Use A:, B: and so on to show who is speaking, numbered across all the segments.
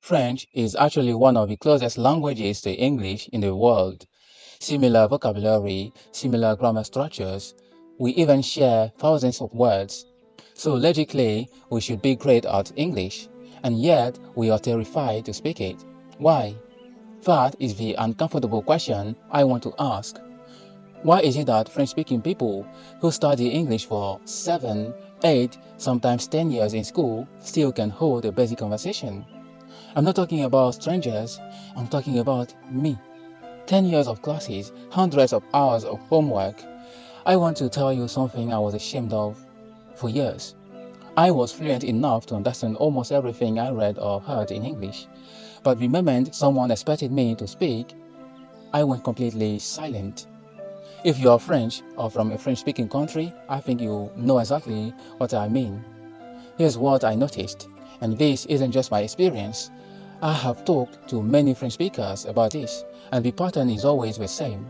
A: French is actually one of the closest languages to English in the world. Similar vocabulary, similar grammar structures. We even share thousands of words. So logically, we should be great at English, and yet we are terrified to speak it. Why? That is the uncomfortable question I want to ask. Why is it that French-speaking people who study English for 7, 8, sometimes 10 years in school still can hold a basic conversation? I'm not talking about strangers, I'm talking about me. 10 years of classes, hundreds of hours of homework. I want to tell you something I was ashamed of for years. I was fluent enough to understand almost everything I read or heard in English, but the moment someone expected me to speak, I went completely silent. If you are French or from a French-speaking country, I think you know exactly what I mean. Here's what I noticed, and this isn't just my experience. I have talked to many French speakers about this, and the pattern is always the same.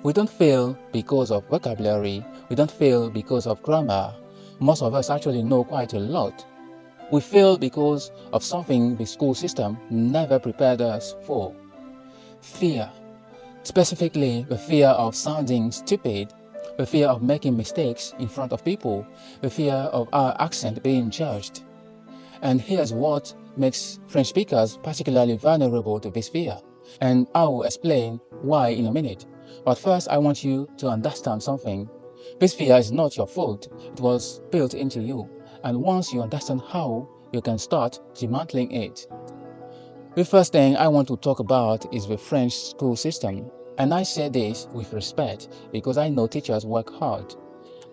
A: We don't fail because of vocabulary, we don't fail because of grammar. Most of us actually know quite a lot. We fail because of something the school system never prepared us for. Fear. Specifically, the fear of sounding stupid, the fear of making mistakes in front of people, the fear of our accent being judged. And here's what makes French speakers particularly vulnerable to this fear. And I will explain why in a minute. But first, I want you to understand something. This fear is not your fault. It was built into you. And once you understand how, you can start dismantling it. The first thing I want to talk about is the French school system. And I say this with respect because I know teachers work hard.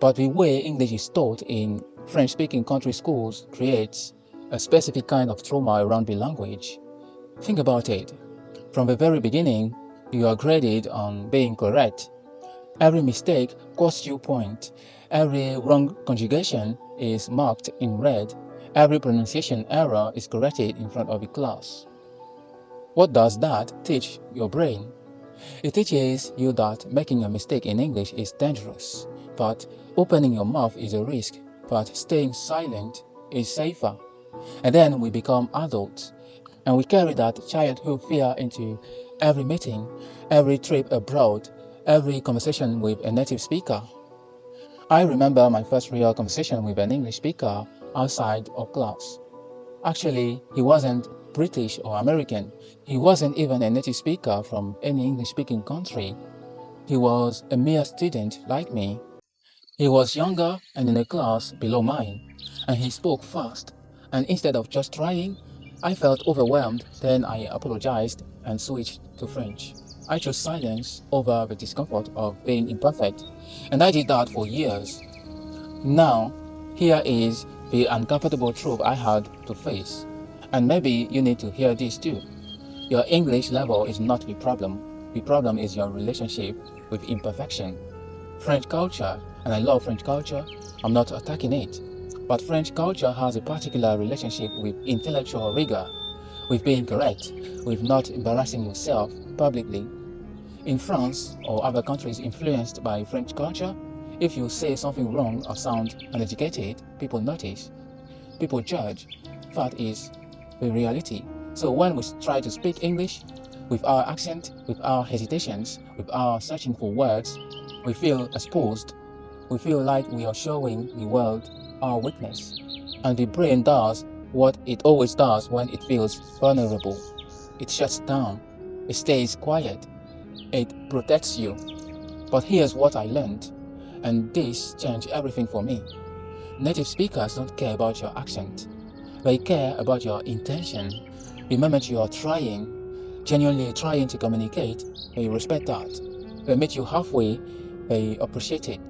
A: But the way English is taught in French-speaking country schools creates a specific kind of trauma around the language. Think about it. From the very beginning, you are graded on being correct. Every mistake costs you points. Every wrong conjugation is marked in red. Every pronunciation error is corrected in front of the class. What does that teach your brain? It teaches you that making a mistake in English is dangerous, that opening your mouth is a risk, that staying silent is safer. And then we become adults, and we carry that childhood fear into every meeting, every trip abroad, every conversation with a native speaker. I remember my first real conversation with an English speaker outside of class. Actually, he wasn't British or American. He wasn't even a native speaker from any English-speaking country. He was a mere student like me. He was younger and in a class below mine, and he spoke fast. And instead of just trying, I felt overwhelmed. Then I apologized and switched to French. I chose silence over the discomfort of being imperfect, and I did that for years. Now, here is the uncomfortable truth I had to face. And maybe you need to hear this too. Your English level is not the problem. The problem is your relationship with imperfection. French culture, and I love French culture, I'm not attacking it. But French culture has a particular relationship with intellectual rigor, with being correct, with not embarrassing yourself publicly. In France or other countries influenced by French culture, if you say something wrong or sound uneducated, people notice. People judge. That is the reality. So when we try to speak English, with our accent, with our hesitations, with our searching for words, we feel exposed. We feel like we are showing the world our weakness. And the brain does what it always does when it feels vulnerable. It shuts down. It stays quiet. It protects you. But here's what I learned, and this changed everything for me. Native speakers don't care about your accent. They care about your intention. The moment you are trying, genuinely trying to communicate, they respect that. They meet you halfway, they appreciate it.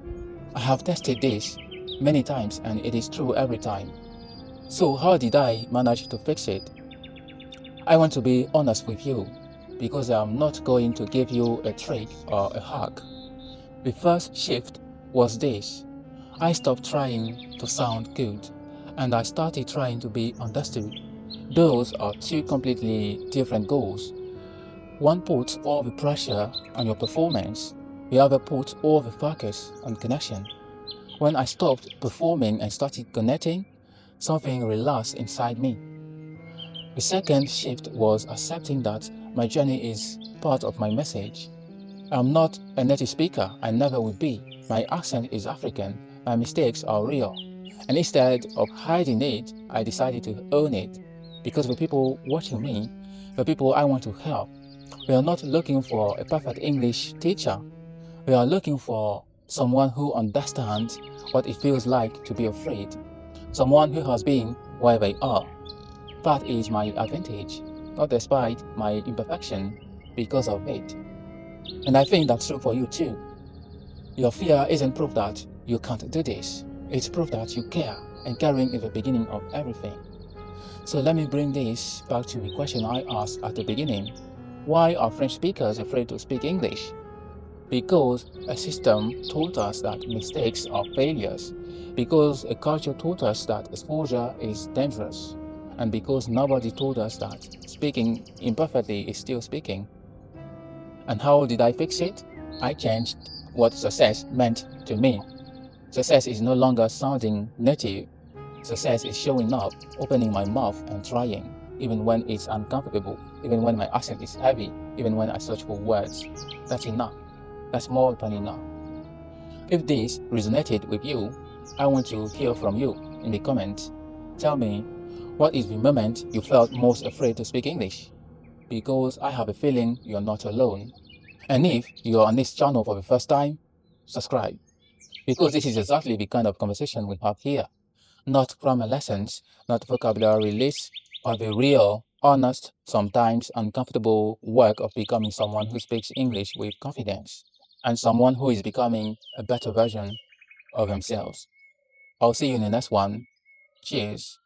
A: I have tested this many times and it is true every time. So how did I manage to fix it? I want to be honest with you, because I'm not going to give you a trick or a hack. The first shift was this. I stopped trying to sound good, and I started trying to be understood. Those are two completely different goals. One puts all the pressure on your performance, the other puts all the focus on connection. When I stopped performing and started connecting, something relaxed inside me. The second shift was accepting that my journey is part of my message. I'm not a native speaker, I never will be. My accent is African, my mistakes are real. And instead of hiding it, I decided to own it. Because the people watching me, the people I want to help, we are not looking for a perfect English teacher. We are looking for someone who understands what it feels like to be afraid. Someone who has been where they are. That is my advantage, not despite my imperfection, because of it. And I think that's true for you too. Your fear isn't proof that you can't do this. It's proof that you care, and caring is the beginning of everything. So let me bring this back to the question I asked at the beginning. Why are French speakers afraid to speak English? Because a system taught us that mistakes are failures, because a culture taught us that exposure is dangerous, and because nobody told us that speaking imperfectly is still speaking. And how did I fix it? I changed what success meant to me. Success is no longer sounding native. Success is showing up, opening my mouth and trying, even when it's uncomfortable, even when my accent is heavy, even when I search for words. That's enough. That's more than enough. If this resonated with you, I want to hear from you in the comments. Tell me, what is the moment you felt most afraid to speak English? Because I have a feeling you're not alone. And if you're on this channel for the first time, subscribe. Because this is exactly the kind of conversation we have here. Not grammar lessons, not vocabulary lists, but the real, honest, sometimes uncomfortable work of becoming someone who speaks English with confidence and someone who is becoming a better version of themselves. I'll see you in the next one. Cheers.